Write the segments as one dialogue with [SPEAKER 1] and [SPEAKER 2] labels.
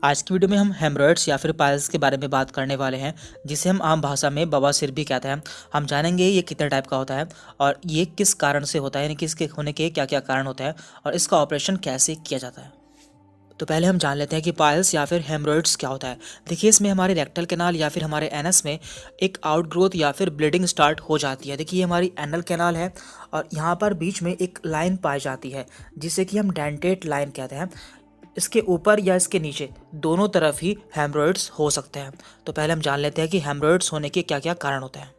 [SPEAKER 1] आज की वीडियो में हम हेमरॉइड्स या फिर पाइल्स के बारे में बात करने वाले हैं, जिसे हम आम भाषा में बवासीर भी कहते हैं। हम जानेंगे ये कितने टाइप का होता है और ये किस कारण से होता है, यानी कि इसके होने के क्या क्या कारण होते हैं और इसका ऑपरेशन कैसे किया जाता है। तो पहले हम जान लेते हैं कि पाइल्स या फिर हेमरॉइड्स क्या होता है। देखिए, इसमें हमारे रेक्टल कैनाल या फिर हमारे एनस में एक आउटग्रोथ या फिर ब्लीडिंग स्टार्ट हो जाती है। देखिए, ये हमारी एनल कैनाल है और यहाँ पर बीच में एक लाइन पाई जाती है जिसे कि हम डेंटेट लाइन कहते हैं। इसके ऊपर या इसके नीचे दोनों तरफ ही हेमरॉइड्स हो सकते हैं। तो पहले हम जान लेते हैं कि हेमरॉइड्स होने के क्या क्या कारण होते हैं।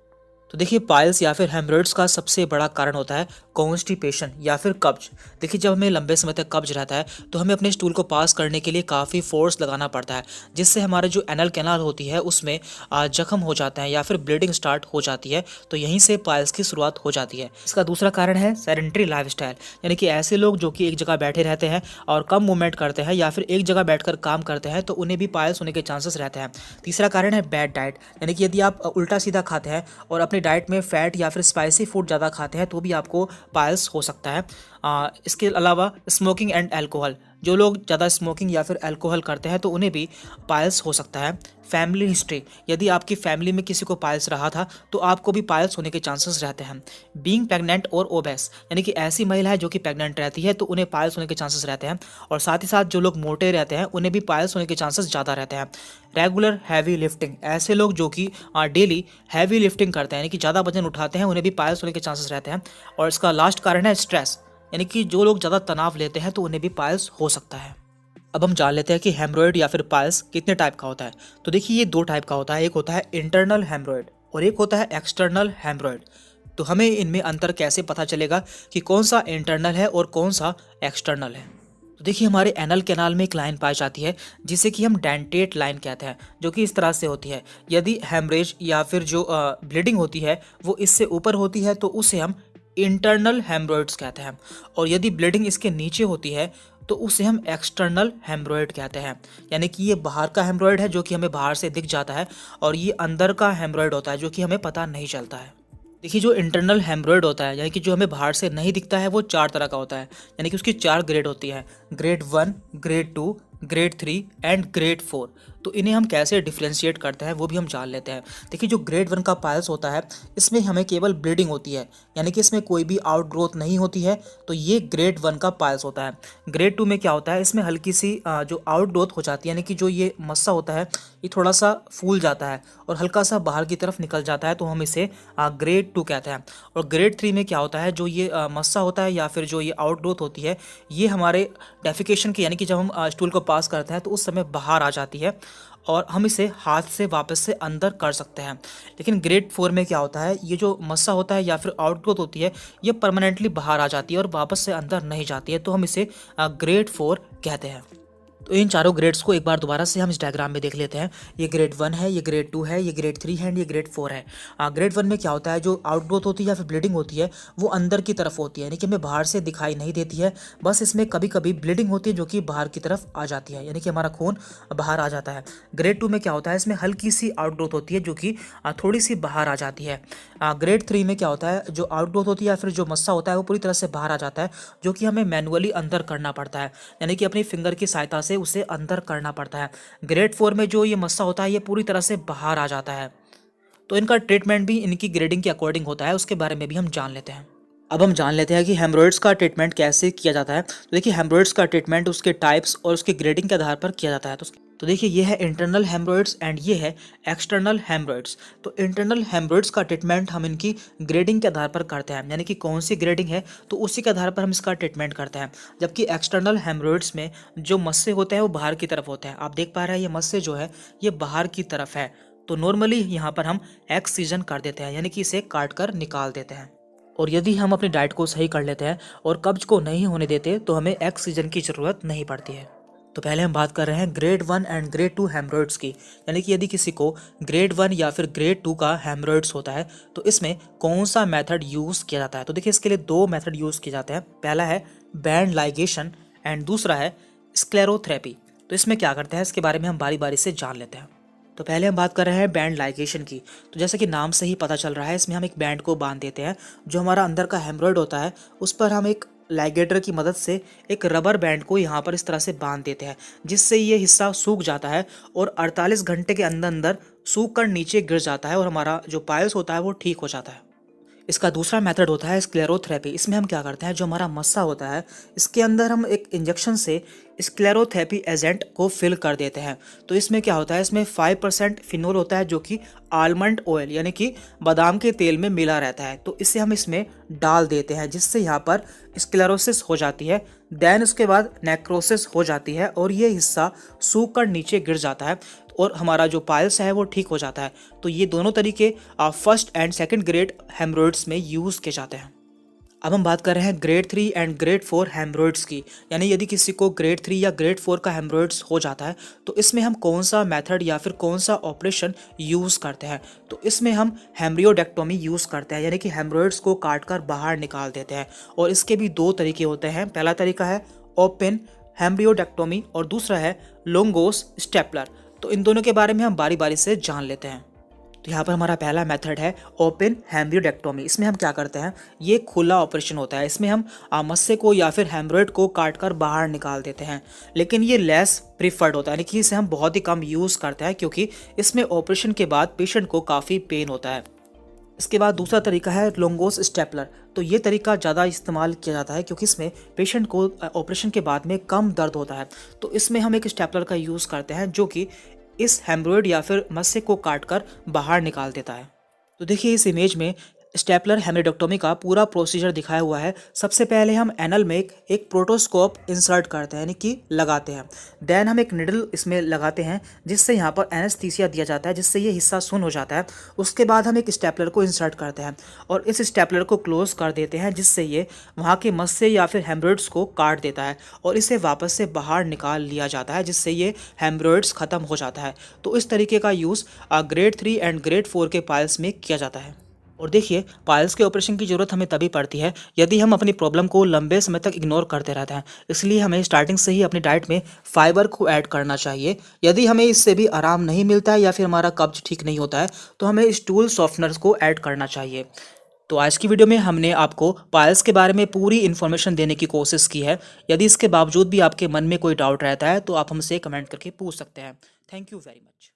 [SPEAKER 1] तो देखिए, पाइल्स या फिर हेमरॉइड्स का सबसे बड़ा कारण होता है कॉन्स्टिपेशन या फिर कब्ज। देखिए, जब हमें लंबे समय तक कब्ज रहता है तो हमें अपने स्टूल को पास करने के लिए काफ़ी फोर्स लगाना पड़ता है, जिससे हमारे जो एनल कैनाल होती है उसमें जख्म हो जाते हैं या फिर ब्लीडिंग स्टार्ट हो जाती है। तो यहीं से पाइल्स की शुरुआत हो जाती है। इसका दूसरा कारण है सेडेंटरी लाइफस्टाइल, यानी कि ऐसे लोग जो कि एक जगह बैठे रहते हैं और कम मूवमेंट करते हैं या फिर एक जगह बैठकर काम करते हैं, तो उन्हें भी पाइल्स होने के चांसेस रहते हैं। तीसरा कारण है बैड डाइट, यानी कि यदि आप उल्टा सीधा खाते हैं और अपनी डाइट में फैट या फिर स्पाइसी फूड ज़्यादा खाते हैं तो भी आपको पाइल्स हो सकता है। इसके अलावा स्मोकिंग एंड अल्कोहल, जो लोग ज़्यादा स्मोकिंग या फिर अल्कोहल करते हैं तो उन्हें भी पाइल्स हो सकता है। फैमिली हिस्ट्री, यदि आपकी फैमिली में किसी को पाइल्स रहा था तो आपको भी पाइल्स होने के चांसेस रहते हैं। बीइंग प्रेग्नेंट और ओबेस, यानी कि ऐसी महिला है जो कि प्रेग्नेंट रहती है तो उन्हें पाइल्स होने के चांसेस रहते हैं। और साथ ही साथ जो लोग मोटे रहते हैं उन्हें भी पाइल्स होने के चांसेस ज़्यादा रहते हैं। रेगुलर हैवी लिफ्टिंग, ऐसे लोग जो कि डेली हैवी लिफ्टिंग करते हैं, यानी कि ज़्यादा वजन उठाते हैं, उन्हें भी पाइल्स होने के चांसेस रहते हैं। और इसका लास्ट कारण है स्ट्रेस, यानी कि जो लोग ज़्यादा तनाव लेते हैं तो उन्हें भी पाइल्स हो सकता है। अब हम जान लेते हैं कि हेमरॉइड या फिर पाइल्स कितने टाइप का होता है। तो देखिए, ये दो टाइप का होता है, एक होता है इंटरनल हेमरॉइड और एक होता है एक्सटर्नल हेमरॉइड। तो हमें इनमें अंतर कैसे पता चलेगा कि कौन सा इंटरनल है और कौन सा एक्सटर्नल है। तो देखिए, हमारे एनल कैनाल में एक लाइन पाई जाती है जिसे कि हम डेंटेट लाइन कहते हैं, जो कि इस तरह से होती है। यदि हेमरेज या फिर जो ब्लीडिंग होती है वो इससे ऊपर होती है तो उसे हम इंटरनल हेमरॉइड्स कहते हैं, और यदि ब्लीडिंग इसके नीचे होती है तो उसे हम एक्सटर्नल हेमरॉइड कहते हैं। यानी कि ये बाहर का हेमरॉइड है जो कि हमें बाहर से दिख जाता है, और ये अंदर का हेमरॉइड होता है जो कि हमें पता नहीं चलता है। देखिए, जो इंटरनल हेमरॉइड होता है, यानी कि जो हमें बाहर से नहीं दिखता है, वो चार तरह का होता है, यानी कि उसकी चार ग्रेड होती है: grade 1, grade 2, grade 3 and grade 4। तो इन्हें हम कैसे डिफ्रेंशिएट करते हैं वो भी हम जान लेते हैं। देखिए, जो ग्रेड 1 का पाइल्स होता है इसमें हमें केवल ब्लीडिंग होती है, यानी कि इसमें कोई भी आउटग्रोथ नहीं होती है, तो ये ग्रेड 1 का पाइल्स होता है। ग्रेड 2 में क्या होता है, इसमें हल्की सी जो आउटग्रोथ हो जाती है, यानी कि जो ये मस्सा होता है ये थोड़ा सा फूल जाता है और हल्का सा बाहर की तरफ निकल जाता है, तो हम इसे ग्रेड 2 कहते हैं। और ग्रेड 3 में क्या होता है, जो ये मस्सा होता है या फिर जो ये आउटग्रोथ होती है, ये हमारे डेफिकेशन की, यानी कि जब हम स्टूल को पास करते हैं तो उस समय बाहर आ जाती है और हम इसे हाथ से वापस से अंदर कर सकते हैं। लेकिन ग्रेड 4 में क्या होता है, ये जो मस्सा होता है या फिर आउटग्रोथ होती है ये परमानेंटली बाहर आ जाती है और वापस से अंदर नहीं जाती है, तो हम इसे ग्रेड 4 कहते हैं। तो इन चारों ग्रेड्स को एक बार दोबारा से हम इस डायग्राम में देख लेते हैं। ये ग्रेड 1 है, ये ग्रेड 2 है, ये ग्रेड 3 है एंड ये ग्रेड 4 है। ग्रेड 1 में क्या होता है, जो आउटग्रोथ होती है या फिर ब्लीडिंग होती है वो अंदर की तरफ होती है, यानी कि हमें बाहर से दिखाई नहीं देती है, बस इसमें कभी कभी ब्लीडिंग होती है जो कि बाहर की तरफ आ जाती है, यानी कि हमारा खून बाहर आ जाता है। ग्रेड 2 में क्या होता है, इसमें हल्की सी आउटग्रोथ होती है जो कि थोड़ी सी बाहर आ जाती है। ग्रेड 3 में क्या होता है, जो आउटग्रोथ होती है या फिर जो मस्सा होता है वो पूरी तरह से बाहर आ जाता है, जो कि हमें मैनुअली अंदर करना पड़ता है, यानी कि अपनी फिंगर की सहायता से उसे अंदर करना पड़ता है। ग्रेड 4 में जो ये मस्सा होता है ये पूरी तरह से बाहर आ जाता है। तो इनका ट्रीटमेंट भी इनकी ग्रेडिंग के अकॉर्डिंग होता है, उसके बारे में भी हम जान लेते हैं। अब हम जान लेते हैं कि हेमरॉइड्स का ट्रीटमेंट कैसे किया जाता है। तो देखिए, हेमरॉइड्स का ट्रीटमेंट उसके टाइप्स और उसके ग्रेडिंग के आधार पर किया जाता है। तो देखिए, ये है इंटरनल हेमरॉइड्स एंड ये है एक्सटर्नल हेमरॉइड्स। तो इंटरनल हेमरॉइड्स का ट्रीटमेंट हम इनकी ग्रेडिंग के आधार पर करते हैं, यानी कि कौन सी ग्रेडिंग है तो उसी के आधार पर हम इसका ट्रीटमेंट करते हैं। जबकि एक्सटर्नल हेमरॉइड्स में जो मस्से होते हैं वो बाहर की तरफ होते हैं। आप देख पा रहे हैं ये मस्से जो है ये बाहर की तरफ है, तो नॉर्मली यहाँ पर हम एक्सीजन कर देते हैं, यानी कि इसे काट कर निकाल देते हैं। और यदि हम अपनी डाइट को सही कर लेते हैं और कब्ज को नहीं होने देते तो हमें ऑक्सीजन की ज़रूरत नहीं पड़ती है। तो पहले हम बात कर रहे हैं ग्रेड 1 एंड ग्रेड 2 हेमरॉइड्स की, यानी कि यदि किसी को ग्रेड 1 या फिर ग्रेड 2 का हेमरॉइड्स होता है तो इसमें कौन सा मेथड यूज़ किया जाता है। तो देखिए, इसके लिए दो मेथड यूज़ किए जाते हैं। पहला है बैंड लाइगेशन एंड दूसरा है स्क्लेरोथेरेपी। तो इसमें क्या करते हैं इसके बारे में हम बारी बारी से जान लेते हैं। तो पहले हम बात कर रहे हैं बैंड लाइगेशन की। तो जैसा कि नाम से ही पता चल रहा है, इसमें हम एक बैंड को बांध देते हैं। जो हमारा अंदर का हेमरॉइड होता है उस पर हम एक लाइगेटर की मदद से एक रबर बैंड को यहाँ पर इस तरह से बांध देते हैं, जिससे ये हिस्सा सूख जाता है और 48 घंटे के अंदर अंदर सूख कर नीचे गिर जाता है और हमारा जो पाइल्स होता है वो ठीक हो जाता है। इसका दूसरा मेथड होता है स्क्लेरोथेरेपी। इसमें हम क्या करते हैं, जो हमारा मस्सा होता है इसके अंदर हम एक इंजेक्शन से स्क्लेरोथेरेपी एजेंट को फिल कर देते हैं। तो इसमें क्या होता है, इसमें 5% फिनोल होता है जो कि आलमंड ऑयल यानी कि बादाम के तेल में मिला रहता है। तो इसे हम इसमें डाल देते हैं, जिससे यहाँ पर स्क्लेरोसिस हो जाती है। देन उसके बाद नेक्रोसिस हो जाती है और ये हिस्सा सूख कर नीचे गिर जाता है और हमारा जो पाइल्स है वो ठीक हो जाता है। तो ये दोनों तरीके first and second grade haemorrhoids में यूज़ किए जाते हैं। अब हम बात कर रहे हैं ग्रेड 3 एंड ग्रेड 4 हेमरोइड्स की, यानी यदि किसी को ग्रेड 3 या ग्रेड 4 का हेमरोइड्स हो जाता है तो इसमें हम कौन सा मेथड या फिर कौन सा ऑपरेशन यूज़ करते हैं। तो इसमें हम हेम्ब्रियोडेक्टोमी यूज़ करते हैं, यानी कि हेमरोइड्स को काट कर बाहर निकाल देते हैं। और इसके भी दो तरीके होते हैं। पहला तरीका है ओपन हेम्ब्रियोडेक्टोमी और दूसरा है लोंगोस स्टेपलर। तो इन दोनों के बारे में हम बारी बारी से जान लेते हैं। तो यहाँ पर हमारा पहला मेथड है ओपन हेम्ब्रियोडेक्टोमी। इसमें हम क्या करते हैं, ये खुला ऑपरेशन होता है। इसमें हम मस्से को या फिर हेमरोइड को काट कर बाहर निकाल देते हैं, लेकिन ये लेस प्रीफर्ड होता है, यानी कि इसे हम बहुत ही कम यूज़ करते हैं क्योंकि इसमें ऑपरेशन के बाद पेशेंट को काफ़ी पेन होता है। इसके बाद दूसरा तरीका है लोंगोस स्टेपलर। तो ये तरीका ज़्यादा इस्तेमाल किया जाता है क्योंकि इसमें पेशेंट को ऑपरेशन के बाद में कम दर्द होता है। तो इसमें हम एक स्टेपलर का यूज़ करते हैं जो कि इस हेमरोइड या फिर मस्से को काटकर बाहर निकाल देता है। तो देखिए इस इमेज में स्टेपलर हेमरोइडेक्टोमी का पूरा प्रोसीजर दिखाया हुआ है। सबसे पहले हम एनल में एक प्रोटोस्कोप इंसर्ट करते हैं, यानी कि लगाते हैं। देन हम एक निडल इसमें लगाते हैं जिससे यहाँ पर एनेस्थीसिया दिया जाता है, जिससे ये हिस्सा सुन्न हो जाता है। उसके बाद हम एक स्टेपलर को इंसर्ट करते हैं और इस स्टेपलर को क्लोज कर देते हैं, जिससे ये वहाँ के मस्से या फिर हेमरोइड्स को काट देता है और इसे वापस से बाहर निकाल लिया जाता है, जिससे ये हेमरोइड्स ख़त्म हो जाता है। तो इस तरीके का यूज़ ग्रेड 3 एंड ग्रेड 4 के पाइल्स में किया जाता है। और देखिए पाइल्स के ऑपरेशन की ज़रूरत हमें तभी पड़ती है यदि हम अपनी प्रॉब्लम को लंबे समय तक इग्नोर करते रहते हैं। इसलिए हमें स्टार्टिंग से ही अपनी डाइट में फाइबर को ऐड करना चाहिए। यदि हमें इससे भी आराम नहीं मिलता है या फिर हमारा कब्ज ठीक नहीं होता है तो हमें स्टूल सॉफ्टनर्स को ऐड करना चाहिए। तो आज की वीडियो में हमने आपको पाइल्स के बारे में पूरी इन्फॉर्मेशन देने की कोशिश की है। यदि इसके बावजूद भी आपके मन में कोई डाउट रहता है तो आप हमसे कमेंट करके पूछ सकते हैं। Thank you very much.